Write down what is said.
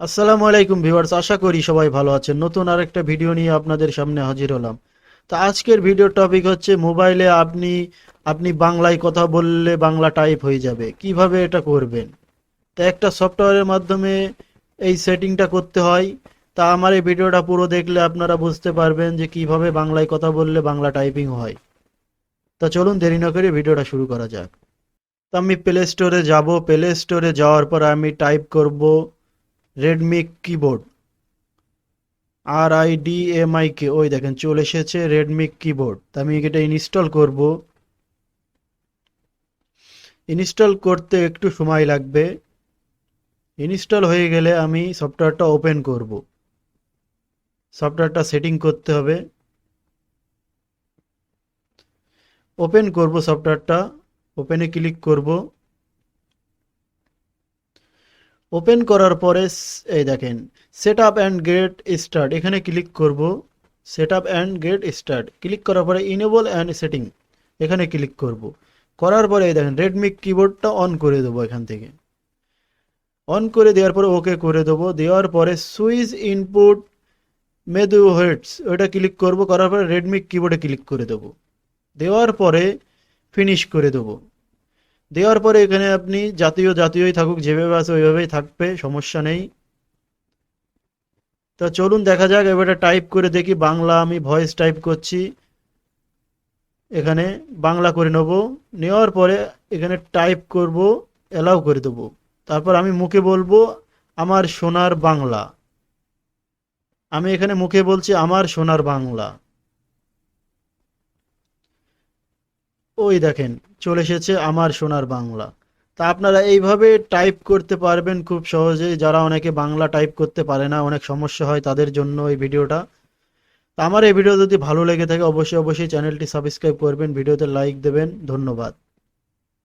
আসসালামু আলাইকুম ভিউয়ার্স, আশা করি সবাই ভালো আছেন। নতুন আরেকটা ভিডিও নিয়ে আপনাদের সামনে হাজির হলাম। তো আজকের ভিডিওর টপিক হচ্ছে মোবাইলে আপনি আপনি বাংলায় কথা বললে বাংলা টাইপ হয়ে যাবে, কিভাবে এটা করবেন। তা একটা সফটওয়্যারের মাধ্যমে এই সেটিংটা করতে হয়। তা আমার এই ভিডিওটা পুরো দেখলে আপনারা বুঝতে পারবেন যে কিভাবে বাংলায় কথা বললে বাংলা টাইপিং হয়। তা চলুন দেরি না করে ভিডিওটা শুরু করা যাক। তো আমি প্লে স্টোরে যাব। প্লে স্টোরে যাওয়ার পর আমি টাইপ করব রেডমিক কিবোর্ড। RIDMIK, ওই দেখেন চলে এসেছে রেডমিক কিবোর্ড। তা আমি এটা ইনস্টল করব। ইনস্টল করতে একটু সময় লাগবে। ইনস্টল হয়ে গেলে আমি সফটওয়্যারটা ওপেন করব। সফটওয়্যারটা সেটিং করতে হবে। ওপেন করব সফটওয়্যারটা। ওপেনে ক্লিক করব। ওপেন করার পরে এই দেখেন set up and get start, এখানে ক্লিক করব। Set up and get start click করার পরে ইনেবল অ্যান্ড সেটিং এখানে ক্লিক করব। করার পরে এই দেখেন রেডমি কিবোর্ডটা অন করে দেবো। এখান থেকে অন করে দেওয়ার পরে ওকে করে দেবো। দেওয়ার পরে সুইচ ইনপুট মেদু হেডস ওটা ক্লিক করব। করার পরে রেডমি কিবোর্ডে ক্লিক করে দেবো। দেওয়ার পরে ফিনিশ করে দেবো। দেওয়ার পরে এখানে আপনি জাতীয়ই থাকুক, যেভাবে আছে ওইভাবেই থাকবে, সমস্যা নেই। তো চলুন দেখা যাক। এবারে টাইপ করে দেখি। বাংলা আমি ভয়েস টাইপ করছি, এখানে বাংলা করে নেব। নেওয়ার পরে এখানে টাইপ করব, অ্যালাউ করে দেবো। তারপর আমি মুখে বলবো আমার সোনার বাংলা। আমি এখানে মুখে বলছি আমার সোনার বাংলা। ওই দেখেন চলে এসেছে আমার সোনার বাংলা। তা আপনারা এইভাবে টাইপ করতে পারবেন খুব সহজেই। যারা অনেকে বাংলা টাইপ করতে পারে না, অনেক সমস্যা হয়, তাদের জন্য এই ভিডিওটা। তা আমার এই ভিডিও যদি ভালো লেগে থাকে অবশ্যই চ্যানেলটি সাবস্ক্রাইব করবেন, ভিডিওতে লাইক দেবেন। ধন্যবাদ।